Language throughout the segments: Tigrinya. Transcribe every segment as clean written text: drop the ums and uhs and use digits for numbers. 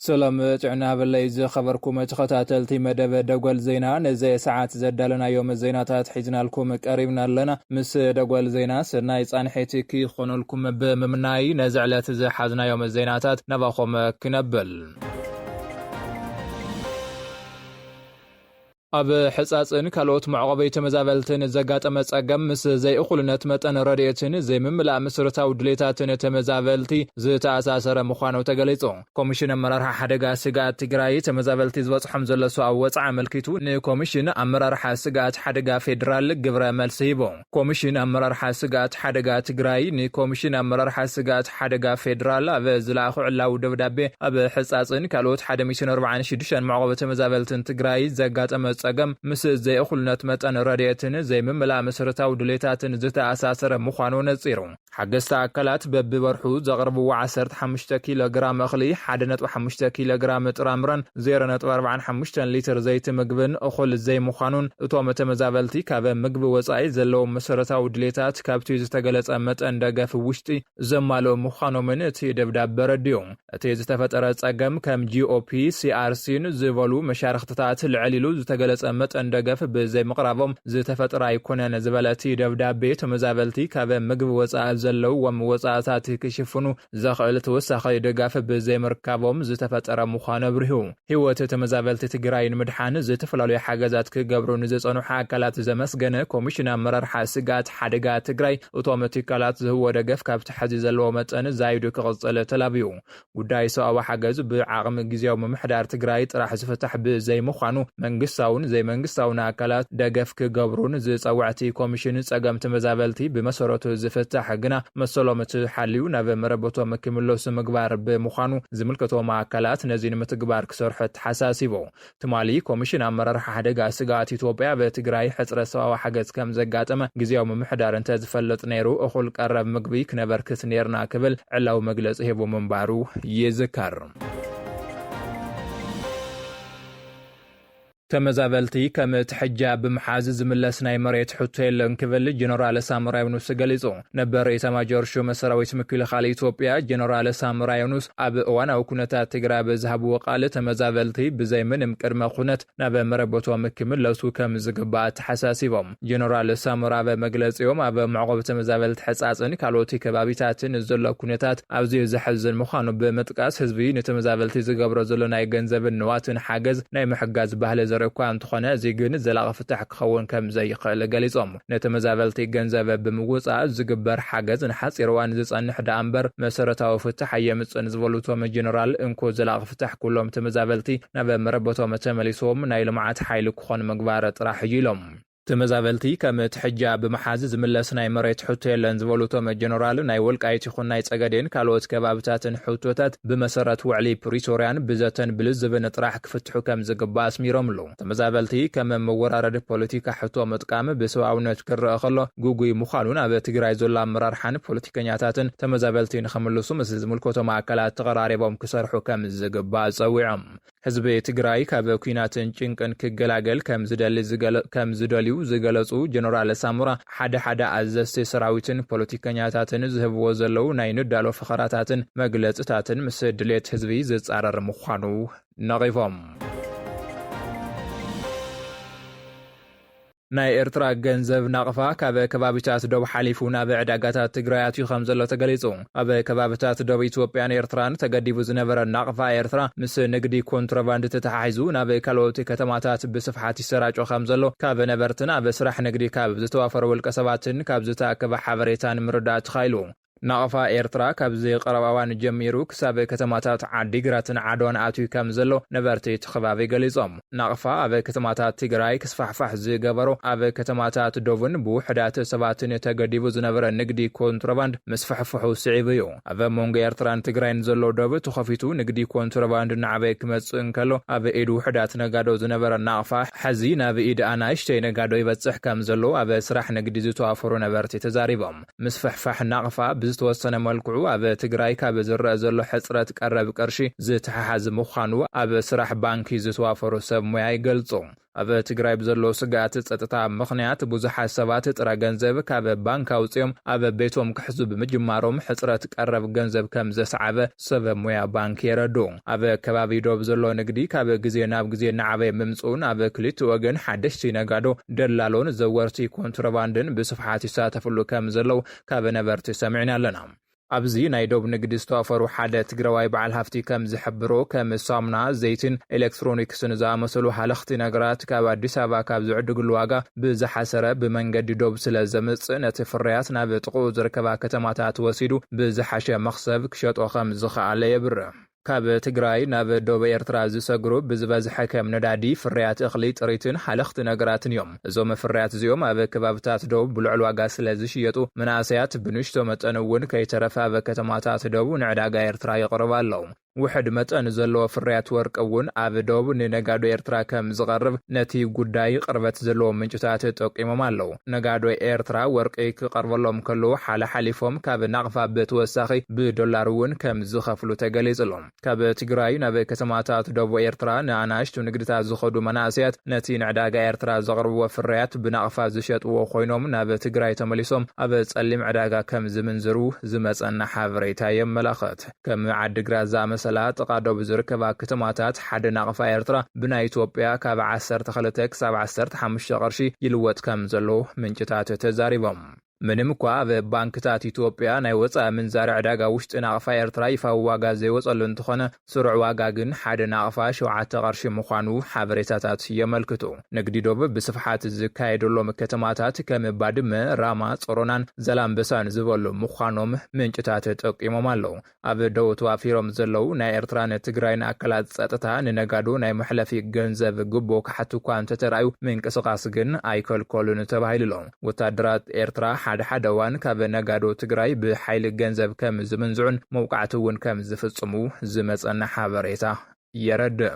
سلام تعنا بالله إذا خبركم تخطاتلتي مدب دقوال زينا نزي ساعات زدالنا يوم الزيناتات حيزنا لكم قريبنا لنا مس دقوال زينا سرنا يصان حيتكي خونو لكم بممناي نزعلات زي حازنا يوم الزيناتات نباخم كنبل أب حساسن كالوت معقبة تمزابلتن زقات مساقم مس زي أخلنت متن رديتن زي مملا مسرطاو دليتاتن تمزابلتي زي تأساسر مخانو تقليتو كوميشن مرارح حدقا سيقات تقراي تمزابلتي زوات حمزل سواو وطع ملكيتو ني كوميشن مرارح سيقات حدقا فيدرال قبرا ملسيبو كوميشن مرارح سيقات حدقا تقراي ني كوميشن مرارح سيقات حدقا فيدرال أب زلاخو علاو دبدابي أب حساسن كالوت حدا ميشن 46 معقبة تمزابلتن تقراي زقات صقم مس زي أخلنت متن راديتن زي مملا مسرتاو دليتاتن زتا أساسر مخانو نصيرو حقستا أكلات ببورحو زغربو 15 كيلوغرام أخلي 1.5 كيلوغرام ترامرن 0.45 لتر زيت مقبن أخل زي مخانون أتوم تمزابلتي كاب مقب وصاي زلو مسرتاو دليتات كابتو زتقلت متن دقف وشتي زمالو مخانو من تي دبداب برديوم تي زتفتر صقم كم جي او بي سي ار سين زيفولو مشارختات العليلو زتقلت متن دقف بزي مقرابهم زتفتر يكونن زبلتي دبداب تمزابلتي كاب مقب وصاي زلو وموصاتات كشفنو زخلت وسخي دقف بزي مركابهم زتفتر مخانو برهو هيوت تمزابلت تግራይ ንምድሓን ዝተፈላልዩ ሓገዛት ክገብሩ ንዘጸኑ ሓካላት ዘመስገነ ኮሚሽን ኣመራር ሓስጋት ሓደጋ ትግራይ ኦቶማቲካላት ዝህቦ ደገፍ ካብቲ ሕዚ ዘለዎ መጠን ዛይዱ ክቕጽል ተላብዩ ጉዳይ ሰብኣዊ ሓገዝ ብዓቕሚ ግዜያዊ ምምሕዳር ትግራይ ጥራሕ ዝፍታሕ ብዘይ ምዃኑ መንግስታውን ዘይ መንግስታውን ኣካላት ደገፍ ክገብሩን ዝጸውዕቲ ኮሚሽን ጸገም ተመዛበልቲ ብመሰረቱ ዝፍታሕ ግና መሰሎም ትሓልዩ ናብ መረበቶም ክምለሱ ምግባር ብምዃኑ ዝምልከቶም ኣካላት ነዚ ንምትግባር ክሰርሑ ተሓሳሲቦ ትማሊ ኮሚሽን ኣመራር ሓደጋ ስጋት ኢትዮጵያ በትግራይ ሕጽረ ሰብኣዊ ሓገዝ ከም ዘጋጠመ ግዜያዊ ምምሕዳር እንተዝፈልጥ ነይሩ እኹል ቀረብ ምግቢ ክነበርክት ነርና ክብል ዕላው መግለጽ ሂቡ ምንባሩ ይዝከር تمزابلتي كم تحجاب بمحاز زملسناي مريت حوتيل انكبل جنرال ساموراي يونس غليصو نبر يتماجر شو مسراويت مكيل خالي إثيوبيا جنرال ساموراي يونس اب وانا وكنتا تغرا بذهب وقال تمزابلتي بزي منم قرمه خنت ناب مربوتو مكمل لسو كم زغبات حساسيبم جنرال ساموراي بمغلصيوم اب معقب تمزابلت حصاصن كالوتي كبابيتاتن زلو كنتات ابزي زحزن مخانو بمطقاس حزبي نتمزابلتي زغبر زلو ناي گنزبن نواتن حاجز ناي محጋዝ ባህለ ركوان تخونه زيجن زلاغ فتح كخون كم زي قال قاليصوم نتمزابلتي ገንዘብ بموصا زغبر حاجز نحصيروان زصنح دامبر مسرتاو فتح يمصن زبلوتو جنرال انكو زلاغ فتح كلهم تمزابلتي نبا مربوتو متمليصوم ناي لمعات حيل كخون مغبار طرح يلوم تمزابلتي كم تحجاب بمحازز ملسناي مريت حوتيل انزبولوتو جنرال ناي ولقايت يخون ناي صقدين كالوت كبابتاتن حوتوتات بمسرت وعلي بريتوريان بزتن بلزبن طرح كفتحو كم زغبا اسميروملو تمزابلتي كم مورارد بوليتيكا حوتو متقام بسواونت كره خلو غوغوي مخالون اب تግራይ زولا مرارحن بوليتيكانياتاتن تمزابلتي نخملسو مسز ملكوتو ማዕከላት ተቀራሪቦም ክሰርሑ ከም ዝግባ ጸዊዖም ህዝብ ትግራይ ካብ ኩናትን ጭንቅን ክገላገል ከም ዝደልዩ ዝገለጹ ጀነራል ሳሙራ ሓደ ኣዘዝቲ ሰራዊትን ፖለቲከኛታትን ዝህብዎ ዘለው ናይ ንዳሎ ፈኸራታትን መግለጽታትን ምስ ድሌት ህዝቢ ዝጻረር ምዃኑ ነቒፎም ናይ ኤርትራ ገንዘብ ናቕፋ ካብ ከባቢታት ደቡብ ሓሊፉ ናብ ዕዳጋታት ትግራይ ኣትዩ ከም ዘሎ ተገሊጹ ኣብ ከባቢታት ደቡብ ኢትዮጵያን ኤርትራን ተገዲቡ ዝነበረ ናቕፋ ኤርትራ ምስ ንግዲ ኮንትሮባንድ ተተሓሒዙ ናብ ካልኦት ከተማታት ብስፍሓት ይሰራጮ ከም ዘሎ ካብ ነበርትን ኣብ ስራሕ ንግዲ ካብ ዝተዋፈረ ውልቀ ሰባትን ካብ ዝተኣከበ ሓበሬታን ምርዳእ ተኻኢሉ ናቕፋ ኤርትራ ካብ ቀረባዋን ጀሚሩ ክሳብ ከተማታት ዓዲግራትን ዓድዋን ኣትዩ ከም ዘሎ ነበርቲ ተኸባቢ ገሊጾም ናቕፋ ኣብ ከተማታት ትግራይ ክስፋሕፋሕ ዝገበሮ ኣብ ከተማታት ደቡብን ብውሕዳት ሰባትን ተገዲቡ ዝነበረ ንግዲ ኮንትሮባንድ መስፋሕፋሑ ስዒብ እዩ ኣብ መንጎ ኤርትራን ትግራይን ዘሎ ደቡብ ተኸፊቱ ንግዲ ኮንትሮባንድ ንዓበይ ክመጽእ እንከሎ ኣብ ኢድ ውሕዳት ነጋዶ ዝነበረ ናቕፋ ሕዚ ናብ ኢድ ኣናእሽተይ ነጋዶ ይበጽሕ ከም ዘሎ ኣብ ስራሕ ንግዲ ዝተዋፈሩ ነበርቲ ተዛሪቦም መስፋሕፋሕ ናቕፋ ዝተወሰነ መልክዑ ኣብ ትግራይ ካብ ዝረአ ዘሎ ሕጽረት ቀረብ ቅርሺ ዝተሓሓዝ ምዃኑ ኣብ ስራሕ ባንኪ ዝተዋፈሩ ሰብ ሞያ ይገልጹ ኣብ ትግራይ ብዘሎ ስጋት ጸጥታ ምኽንያት ብዙሓት ሰባት ጥረ ገንዘብ ካብ ባንክ ኣውፅኦም ኣብ ቤቶም ክሕዙ ብምጅማሮም ሕጽረት ቀረብ ገንዘብ ከም ዘስዓበ ሰብ ሞያ ባንክ የረዱ። ኣብ ከባቢ ዶብ ዘሎ ንግዲ ካብ ግዜ ናብ ግዜ ንዓበይ ምምጹን ኣብ ክልተ ወገን ሓደሽቲ ነጋዶ ደላሎን ዘወርቲ ኮንትሮባንድን ብስፍሓት ይሳተፍሉ ከም ዘለው ካብ ነበርቲ ሰሚዕና ኣለና። ኣብዚ ናይ ዶብ ንግዲ ዝተዋፈሩ ሓደ ትግራዋይ በዓል ሃፍቲ ከም ዝሕብሮ ከም ሳሙና፣ ዘይትን ኤሌክትሮኒክስን ዝኣመሰሉ ሃለኽቲ ነገራት ካብ ኣዲስ ኣበባ ካብ ዝዕድግሉ ዋጋ ብዝሓሰረ ብመንገዲ ዶብ ስለ ዘምጽእ ነቲ ፍርያት ናብ ጥቕኡ ዝርከባ ከተማታት ወሲዱ ብዝሓሸ መኽሰብ ክሸጦ ከም ዝኸኣለ የብርህ። ካብ ትግራይ ናብ ዶብ ኤርትራ ዝሰግሩ ብዝበዝሐ ከም ነዳዲ፣ ፍርያት እኽሊ፣ ጥሪትን ሃለኽቲ ነገራትን እዮም። እዞም ፍርያት እዚኦም ኣብ ከባብታት ዶብ ብልዑል ዋጋ ስለ ዝሽየጡ መናእሰያት ብንሽቶ መጠን እውን ከይተረፈ ኣብ ከተማታት ዶብ ንዕዳጋ ኤርትራ ይቕርቡ ኣለዉ። ውሕድ መጠን ዘለዎ ፍርያት ወርቂ እውን ኣብ ዶብ ንነጋዶ ኤርትራ ከም ዝቐርብ ነቲ ጉዳይ ቅርበት ዘለዎ ምንጭታት ጠቂሞም ኣለዉ። ነጋዶ ኤርትራ ወርቂ ክቐርበሎም ከለዉ ሓሊፎም ካብ ናቕፋ ብተወሳኺ ብዶላር እውን ከም ዝኸፍሉ ተገሊጹሎም። ካብ ትግራይ ናብ ከተማታት ዶብ ኤርትራ ንኣናእሽቱ ንግድታት ዝኸዱ መናእሰያት ነቲ ንዕዳጋ ኤርትራ ዘቕርብዎ ፍርያት ብናቕፋ ዝሸጥዎ ኮይኖም ናብ ትግራይ ተመሊሶም ኣብ ጸሊም ዕዳጋ ከም ዝምንዝሩ ዝመጸና ሓበሬታ የመላኽት። ከም ዓዲግራት ዝኣመሰላ ጥቓ ዶብ ዝርከባ ከተማታት ሓደ ናቕፋ ኤርትራ ብናይ ኢትዮጵያ ካብ 12 ክሳብ 15 ቅርሺ ይልወጥ ከም ዘሎ ምንጭታት ተዛሪቦም። ምንም እኳ ኣብ ባንክታት ኢትዮጵያ ናይ ወፃኢ ምንዛሪ ዕዳጋ ውሽጢ ናቕፋ ኤርትራ ይፋዊ ዋጋ ዘይወጸሉ እንትኾነ ስሩዕ ዋጋ ግን ሓደ ናቕፋ 7 ቅርሺ ምዃኑ ሓበሬታታት የመልክቱ። ንግዲ ዶብ ብስፍሓት ዝካየደሎም ከተማታት ከም ባድመ፣ ራማ፣ ጾሮናን ዘላምበሳን ዝበሉ ምዃኖም ምንጭታት ጠቂሞም ኣለዉ። ኣብ ዶብ ተዋፊሮም ዘለው ናይ ኤርትራን ትግራይን ኣካላት ጸጥታ ንነጋዶ ናይ መሕለፊ ገንዘብ ግቦ ክሓቱ እኳ እንተተረኣዩ ምንቅስቓስ ግን ኣይከልከሉን ተባሂሉሎም። ወታደራት ኤርትራ ሓደ እዋን ካብ ነጋዶ ትግራይ ብሓይሊ ገንዘብ ከም ዝምንዝዑን መውቃዕቲ እውን ከም ዝፍጽሙ ዝመጸና ሓበሬታ የረድእ።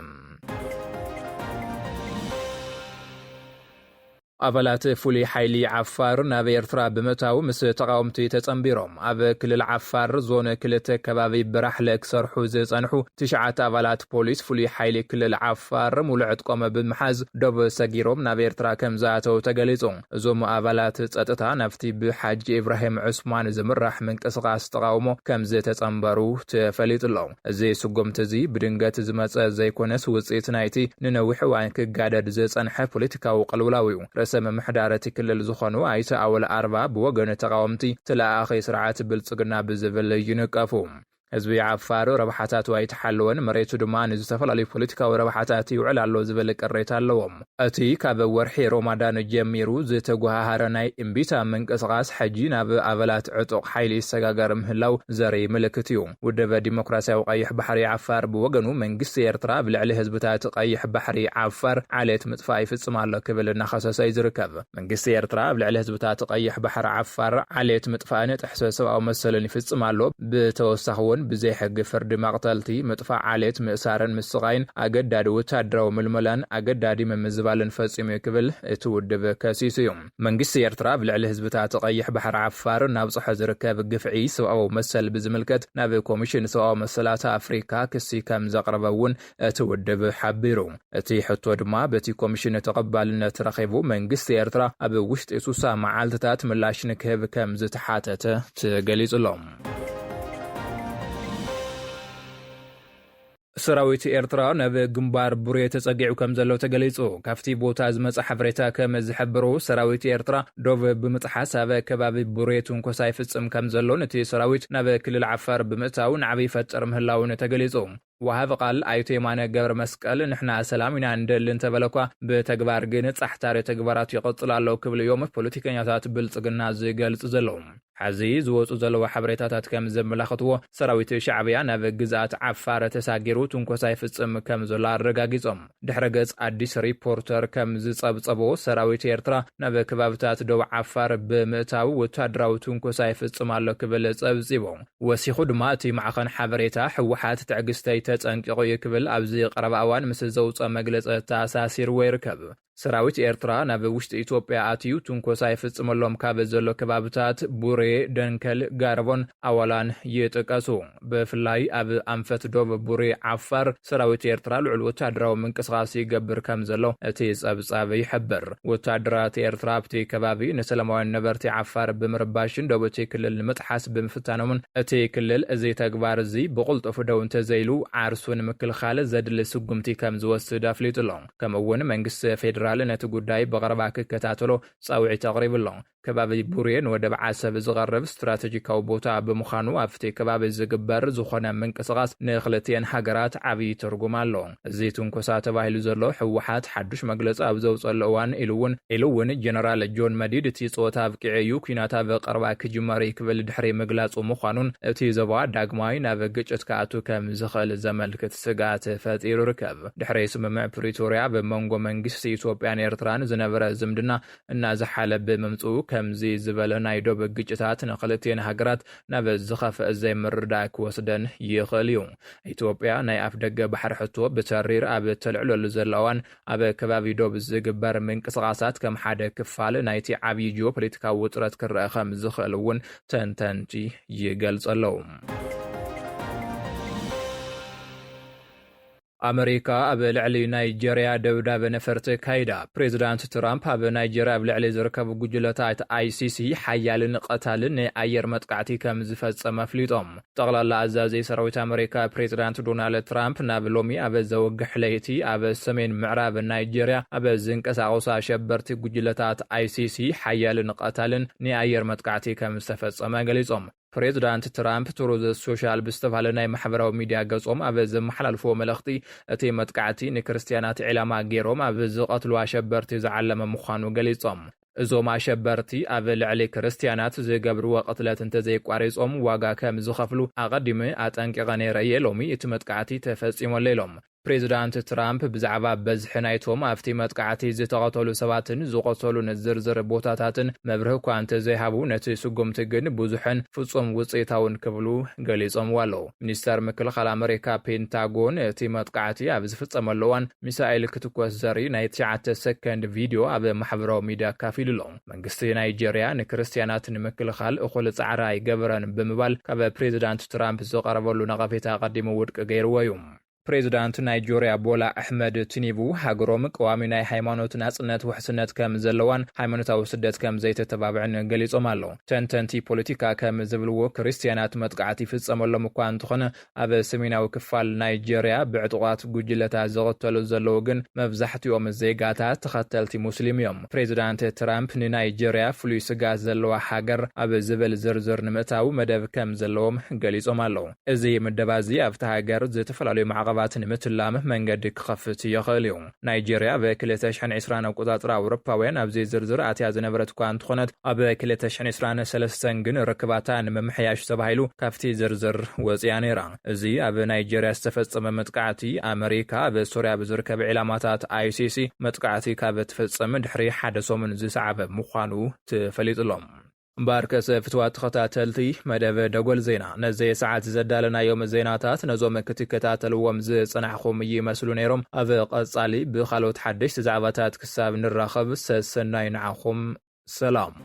ኣባላት ፍሉይ ሓይሊ ዓፋር ናብ ኤርትራ ብምእታው ምስ ተቃወምቲ ተጸንቢሮም ኣብ ክልል ዓፋር ዞን 2 ከባቢ ብራሕለ ክሰርሑ ዝጸንሑ 9 ኣባላት ፖሊስ ፍሉይ ሓይሊ ክልል ዓፋር ሙሉዕ ዕጥቆም ብምሓዝ ዶብ ሰጊሮም ናብ ኤርትራ ከም ዝኣተው ተገሊጹ። እዞም ኣባላት ጸጥታ ናብቲ ብሓጂ ኢብራሂም ዑስማን ዝምራሕ ምንቅስቓስ ተቃውሞ ከም ዝተጸንበሩ ተፈሊጡሎ። እዚ ስጉምቲ እዚ ብድንገት ዝመጸ ዘይኮነስ ውጽኢት ናይቲ ንነዊሕ እዋን ክጋደድ ዝጸንሐ ፖለቲካዊ ቅልውላው እዩ። መምሕዳረት ክልል ዝኾኑ ኣይተ ኣወል ኣርባ ብወገን ተቃወምቲ ተለኣኺ ስርዓት ብልጽግና ብዝብል ይንቀፉ። ህዝቢ ዓፋር ረብሓታት ኣይተሓለወን መሬቱ ድማ ንዝተፈላለዩ ፖለቲካዊ ረብሓታት ይውዕል ኣሎ ዝብል ቅሬታ ኣለዎም። እቲ ካብ ወርሒ ሮማዳን ጀሚሩ ዝተጓሃረ ናይ እምቢታ ምንቅስቓስ ሕጂ ናብ ኣባላት ዕጡቕ ሓይሊ ይሰጋገር ምህላው ዘርኢ ምልክት እዩ። ውድበ ዲሞክራሲያዊ ቀይሕ ባሕሪ ዓፋር ብወገኑ መንግስቲ ኤርትራ ብልዕሊ ህዝብታት ቀይሕ ባሕሪ ዓፋር ዓሌት ምጥፋእ ይፍጽም ኣሎ ክብል እናኸሰሰ ይዝርከብ። መንግስቲ ኤርትራ ብልዕሊ ህዝብታት ቀይሕ ባሕሪ ዓፋር ዓሌት ምጥፋእን ጥሕሰት ሰብኣዊ መሰልን ይፍጽም ኣሎ። ብተወሳኺ እውን ብዘይ ሕጊ ፍርዲ መቕተልቲ፣ ምጥፋእ ዓሌት፣ ምእሳርን ምስቓይን፣ ኣገዳዲ ወታደራዊ ምልመላን ኣገዳዲ ምምዝባልን ፈጺሙ ክብል እቲ ውድብ ከሲሱ እዩ። መንግስቲ ኤርትራ ብልዕሊ ህዝብታት ቀይሕ ባሕሪ ዓፋር ናብ ጽሖ ዝርከብ ግፍዒ ሰብኣዊ መሰል ብዝምልከት ናብ ኮሚሽን ሰብኣዊ መሰላት ኣፍሪካ ክሲ ከም ዘቕረበ እውን እቲ ውድብ ሓቢሩ። እቲ ሕቶ ድማ በቲ ኮሚሽን ተቐባልነት ረኺቡ መንግስቲ ኤርትራ ኣብ ውሽጢ 60 መዓልትታት ምላሽ ንክህብ ከም ዝተሓተተ ተገሊጹሎም። ሰራዊት ኤርትራ ናብ ግንባር ቡሬ ተጸጊዑ ከም ዘሎ ተገሊጹ። ካብቲ ቦታ ዝመጽ ሓበሬታ ከም ዝሕብሩ ሰራዊት ኤርትራ ዶብ ብምጥሓስ ኣብ ከባቢ ቡሬ ትንኮሳ ይፍጽም ከም ዘሎ ነቲ ሰራዊት ናብ ክልል ዓፋር ብምእታው ንዓብይ ፈጠር ምህላውን ተገሊጹ። ወሃብ ቃል ኣይቶ የማነ ገብረ መስቀል ንሕና ሰላም ኢና እንደሊ እንተበለኳ ብተግባር ግን ጻሕታሪ ተግባራት ይቕጽል ኣለዉ ክብል እዮም ፖለቲከኛታት ብልጽግና ዝገልጽ ዘለዉ። ሓዚ ዝወፁ ዘለዋ ሓበሬታታት ከም ዘመላኽትዎ ሰራዊት ሻዕብያ ናብ ግዛት ዓፋር ተሳጊሩ ትንኮሳ ይፍጽም ከም ዘሎ ኣረጋጊጾም። ድሕረ ገጽ ኣዲስ ሪፖርተር ከም ዝጸብጸቦ ሰራዊት ኤርትራ ናብ ከባብታት ደቡብ ዓፋር ብምእታው ወታደራዊ ትንኮሳ ይፍጽም ኣሎ ክብል ጸብጺቦም። ወሲኹ ድማ እቲ ማዕኸን ሓበሬታ ሕወሓት ትዕግስተይ ተጸንቂቑ ክብል ኣብዚ ቀረባ እዋን ምስ ዘውፀ መግለፂ ተኣሳሲርዎ ይርከብ። ሰራዊት ኤርትራ ናብ ውሽጢ ኢትዮጵያ ኣትዩ ትንኮሳ ይፍጽመሎም ካብ ዘሎ ከባቢታት ቡሬ፣ ደንከል፣ ጋርቦን፣ ኣዋላን ይጥቀሱ። ብፍላይ ኣብ ኣንፈት ዶብ ቡሬ ዓፋር ሰራዊት ኤርትራ ልዑል ወታደራዊ ምንቅስቓስ ይገብር ከም ዘሎ እቲ ጸብጻብ ይሕብር። ወታደራት ኤርትራ ኣብቲ ከባቢ ንሰላማውያን ነበርቲ ዓፋር ብምርባሽን ደቡብ እቲ ክልል ንምጥሓስ ብምፍታኖምን እቲ ክልል እዚ ተግባር እዚ ብቕልጡፍ ደው እንተዘይሉ ዓርሱን ምክልኻል ዘድሊ ስጉምቲ ከም ዝወስድ ኣፍሊጡሎ። ከምኡውን መንግስቲ ፌደራል ነቲ ጉዳይ በቀረባ ክከታተሎ ጻውዒት ኣቕሪብሎ። ከባቢ ቡሬን ወደብ ዓሰብ ዝቐርብ ስትራቴጂካዊ ቦታ ብምዃኑ ኣብቲ ከባቢ ዝግበር ዝኾነ ምንቅስቓስ ንኽልቲአን ሃገራት ዓብዪ ትርጉም ኣሎ። እዚ ትንኮሳ ተባሂሉ ዘሎ ሕወሓት ሓዱሽ መግለፂ ኣብ ዘውፀሉ እዋን ኢሉ እውን ጀነራል ጆን መዲድ እቲ ፆታ ኣብቂዐ እዩ ኩናት ኣብ ቀረባ ክጅመር ክብል ድሕሪ ምግላጹ ምዃኑን እቲ ዞባ ዳግማይ ናብ ግጭት ከኣቱ ከም ዝኽእል ዘመልክት ስጋት ፈጢሩ ይርከብ። ድሕሪ ስምምዕ ፕሪቶርያ ብመንጎ መንግስቲ ኢትዮጵያን ኤርትራን ዝነበረ ዝምድና እናዝሓለ ብምምጽኡ ከምዚ ዝበለ ናይ ዶብ ግጭታት ንኽልቲአን ሃገራት ናብ ዝኸፍአ ዘይምርዳእ ክወስደን ይኽእል እዩ። ኢትዮጵያ ናይ ኣፍ ደገ ባሕሪ ሕቶ ብተሪር ኣብ ተልዕለሉ ዘለዋን ኣብ ከባቢ ዶብ ዝግበር ምንቅስቓሳት ከም ሓደ ክፋል ናይቲ ዓብዪ ጂኦፖለቲካዊ ውጥረት ክረአ ከም ዝኽእል እውን ተንተንቲ ይገልጸለው። ኣሜሪካ ኣብ ልዕሊ ናይጀርያ ደብዳበ ነፈርቲ ካይዳ። ፕሬዚዳንት ትራምፕ ኣብ ናይጀርያ ኣብ ልዕሊ ዝርከቡ ጉጅለታት ICC ሓያልን ቀታልን ንኣየር መጥቃዕቲ ከም ዝፈጸመ ኣፍሊጦም። ጠቕላላ ኣዛዚ ሰራዊት ኣሜሪካ ፕሬዚዳንት ዶናልድ ትራምፕ ናብ ሎሚ ኣብ ዘወግሕ ለይቲ ኣብ ሰሜን ምዕራብ ናይጀርያ ኣብ ዝንቀሳቐሱ ኣሸበርቲ ጉጅለታት ICC ሓያልን ቀታልን ንኣየር መጥቃዕቲ ከም ዝተፈጸመ ገሊጾም። ፕሬዚዳንት ትራምፕ ትሩዝ ሶሻል ብዝተባሃለ ናይ ማሕበራዊ ሚድያ ገጾም ኣብ ዘመሓላልፍዎ መልእኽቲ እቲ መጥቃዕቲ ንክርስትያናት ዕላማ ገይሮም ኣብ ዝቐትሉ ኣሸበርቲ ዝዓለመ ምዃኑ ገሊጾም። እዞም ኣሸበርቲ ኣብ ልዕሊ ክርስትያናት ዝገብርዎ ቅትለት እንተዘይቋሪጾም ዋጋ ከም ዝኸፍሉ ኣቐዲመ ኣጠንቂቐ ነይረ እየ ሎሚ እቲ መጥቃዕቲ ተፈጺሞለ ኢሎም። ፕሬዚዳንት ትራምፕ ብዛዕባ በዝሒ ናይቶም ኣብቲ መጥቃዕቲ ዝተቐተሉ ሰባትን ዝቆሰሉን ዝርዝር ቦታታትን መብርህ እኳ እንተዘይሃቡ ነቲ ስጉምቲ ግን ብዙሕን ፍጹም ውፅኢታውን ክብሉ ገሊጾም ኣለዉ። ሚኒስተር ምክልኻል ኣሜሪካ ፔንታጎን እቲ መጥቃዕቲ ኣብ ዝፍጸመሉ እዋን ሚሳኤል ክትኮስ ዘርኢ ናይ 9 ሰከንድ ቪድዮ ኣብ ማሕበራዊ ሚድያ ኣካፊሉሎ። መንግስቲ ናይጀርያ ንክርስትያናት ንምክልኻል እኹል ጻዕሪ ኣይገበረን ብምባል ካብ ፕሬዚዳንት ትራምፕ ዝቐረበሉ ነቐፌታ ቀዲሙ ውድቂ ገይርዎ እዩ። ፕሬዚዳንት ናይጀርያ ቦላ ኣሕመድ ቲኒቡ ሃገሮም ቀዋሚ ናይ ሃይማኖት ናጽነት ውሕስነት ከም ዘለዋን ሃይማኖታዊ ስደት ከም ዘይተተባብዕን ገሊጾም ኣለዉ። ተንተንቲ ፖለቲካ ከም ዝብልዎ ክርስትያናት መጥቃዕቲ ይፍጸመሎም እኳ እንተኾነ ኣብ ሰሜናዊ ክፋል ናይጀርያ ብዕጡቓት ጉጅለታት ዝቕተሉ ዘለዉ ግን መብዛሕትኦም ዜጋታት ተኸተልቲ ሙስሊም እዮም። ፕሬዚዳንት ትራምፕ ንናይጀርያ ፍሉይ ስጋት ዘለዋ ሃገር ኣብ ዝብል ዝርዝር ንምእታዊ መደብ ከም ዘለዎም ገሊጾም ኣለዉ። እዚ ምደባ እዚ ኣብቲ ሃገር ዝተፈላለዩ ማዕቐባት ንምትላም መንገዲ ክኸፍት ይኽእል እዩ። ናይጀርያ ብ2020 ኣቆጻጽራ ኣውሮፓውያን ኣብዚ ዝርዝር ኣትያ ዝነበረት እኳ እንትኾነት ኣብ 2023 ግን ርክባታ ንምምሕያሽ ተባሂሉ ካብቲ ዝርዝር ወፅያ ነይራ። እዚ ኣብ ናይጀርያ ዝተፈጸመ መጥቃዕቲ ኣሜሪካ ኣብ ሶርያ ብዝርከብ ዕላማታት ICC መጥቃዕቲ ካብ እትፈጽም ድሕሪ ሓደ ሰሙን ዝሰዓበ ምዃኑ ተፈሊጡሎም። ባርከስ ፍትዋት ተኸታተልቲ መደብ ደጎል ዜና ነዚ ሰዓት ዘዳለናዮም ዜናታት ነዞም ክትከታተልዎም ዝጸናሕኹም ይመስሉ ነይሮም። ኣብ ቀጻሊ ብኻልኦት ሓደሽቲ ዛዕባታት ክሳብ ንራኸብ ሰናይ ንዓኹም ሰላም።